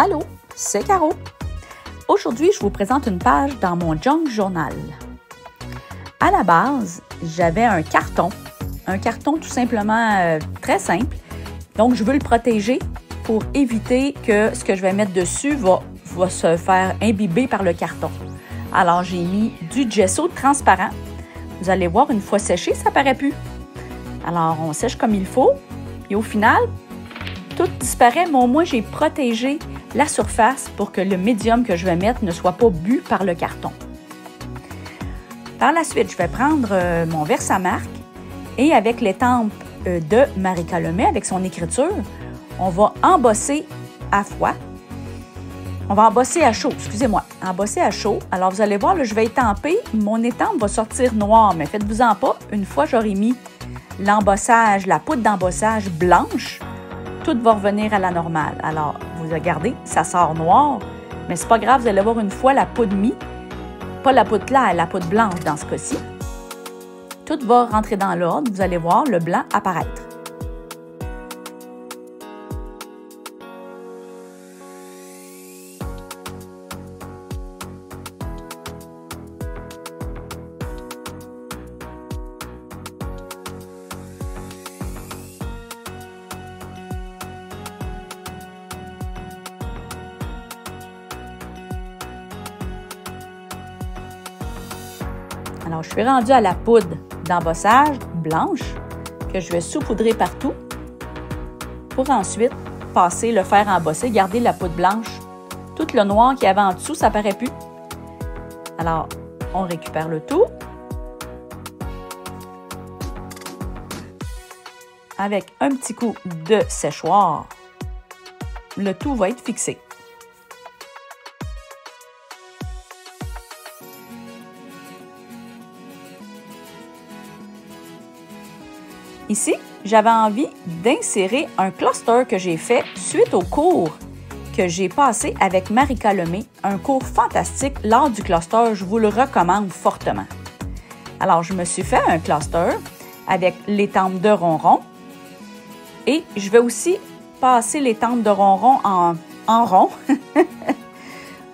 Allô, c'est Caro. Aujourd'hui, je vous présente une page dans mon Junk Journal. À la base, j'avais un carton tout simplement très simple. Donc, je veux le protéger pour éviter que ce que je vais mettre dessus va se faire imbiber par le carton. Alors, j'ai mis du gesso transparent. Vous allez voir, une fois séché, ça ne paraît plus. Alors, on sèche comme il faut. Et au final, tout disparaît, mais au moins, j'ai protégé la surface pour que le médium que je vais mettre ne soit pas bu par le carton. Par la suite, je vais prendre mon Versamark et avec l'étampe de Marika Lemay, avec son écriture, on va embosser à froid. On va embosser à chaud, excusez-moi, embosser à chaud. Alors, vous allez voir, là, je vais étamper, mon étampe va sortir noire, mais faites-vous-en pas, une fois j'aurai mis l'embossage, la poudre d'embossage blanche, tout va revenir à la normale. Alors, vous regardez, ça sort noir, mais c'est pas grave, vous allez voir une fois la poudre mise, pas la poudre claire, la poudre blanche dans ce cas-ci. Tout va rentrer dans l'ordre, vous allez voir le blanc apparaître. Alors, je suis rendue à la poudre d'embossage blanche que je vais saupoudrer partout pour ensuite passer le fer embossé, garder la poudre blanche. Tout le noir qu'il y avait en dessous, ça ne paraît plus. Alors, on récupère le tout avec un petit coup de séchoir. Le tout va être fixé. Ici, j'avais envie d'insérer un cluster que j'ai fait suite au cours que j'ai passé avec Marika Lemay, un cours fantastique lors du cluster, je vous le recommande fortement. Alors, je me suis fait un cluster avec l'étampe de ronron et je vais aussi passer l'étampe de ronron en rond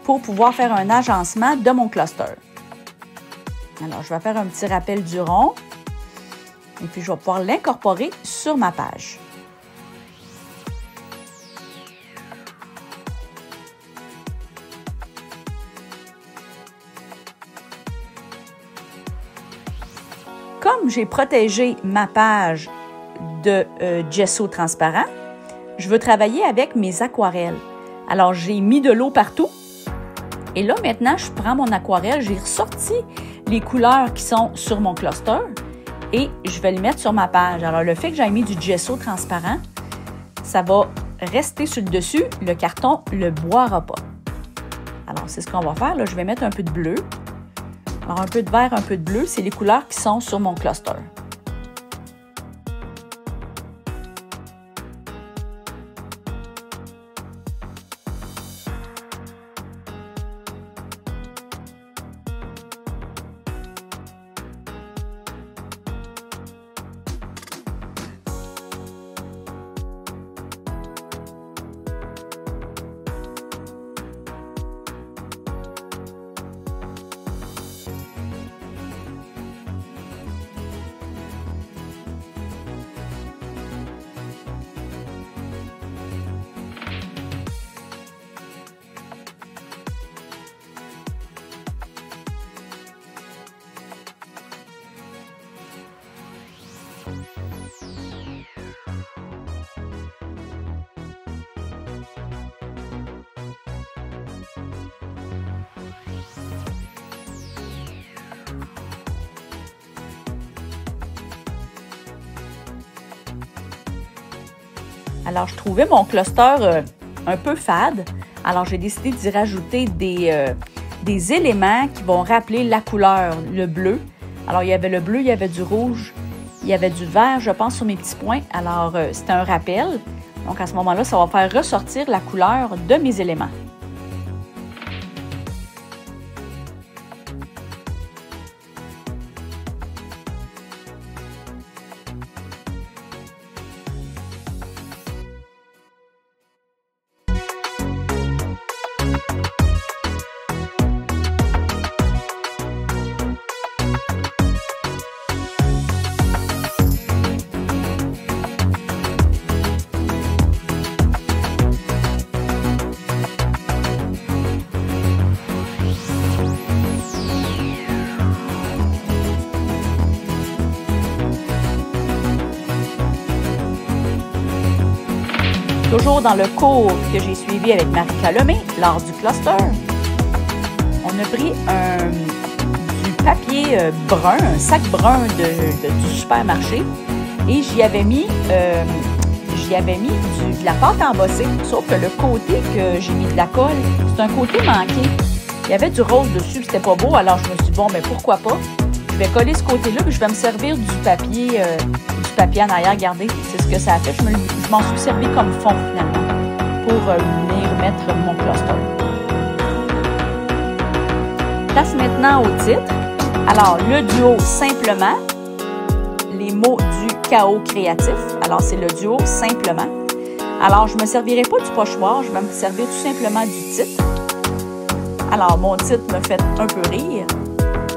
pour pouvoir faire un agencement de mon cluster. Alors, je vais faire un petit rappel du rond. Et puis, je vais pouvoir l'incorporer sur ma page. Comme j'ai protégé ma page de gesso transparent, je veux travailler avec mes aquarelles. Alors, j'ai mis de l'eau partout. Et là, maintenant, je prends mon aquarelle, j'ai ressorti les couleurs qui sont sur mon cluster. Et je vais le mettre sur ma page. Alors, le fait que j'ai mis du gesso transparent, ça va rester sur le dessus. Le carton ne le boira pas. Alors, c'est ce qu'on va faire. Là, je vais mettre un peu de bleu. Alors, un peu de vert, un peu de bleu, c'est les couleurs qui sont sur mon cluster. Alors, je trouvais mon cluster un peu fade. Alors, j'ai décidé d'y rajouter des éléments qui vont rappeler la couleur, le bleu. Alors, il y avait le bleu, il y avait du rouge, il y avait du vert, je pense, sur mes petits points. Alors, c'était un rappel. Donc, à ce moment-là, ça va faire ressortir la couleur de mes éléments. toujours dans le cours que j'ai suivi avec Marika Lemay lors du cluster. On a pris du papier brun, un sac brun du supermarché et j'y avais mis de la pâte embossée, sauf que le côté que j'ai mis de la colle, c'est un côté manqué. Il y avait du rose dessus, c'était pas beau, alors je me suis dit, bon, mais pourquoi pas? Je vais coller ce côté-là, puis je vais me servir du papier en arrière. Regardez, c'est ce que ça a fait. Je m'en suis servi comme fond, finalement, pour venir mettre mon cluster. Place maintenant au titre. Alors, le duo simplement, les mots du chaos créatif. Alors, c'est le duo simplement. Alors, je ne me servirai pas du pochoir, je vais me servir tout simplement du titre. Alors, mon titre me fait un peu rire.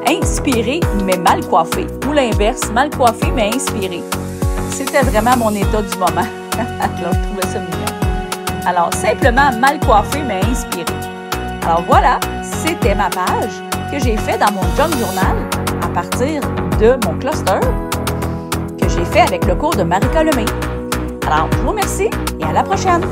Inspiré, mais mal coiffé. Ou l'inverse, mal coiffé, mais inspiré. C'était vraiment mon état du moment. Alors, je trouvais ça mignon. Alors, simplement mal coiffé, mais inspiré. Alors, voilà, c'était ma page que j'ai fait dans mon junk journal à partir de mon cluster que j'ai fait avec le cours de Marika Lemay. Alors, je vous remercie et à la prochaine!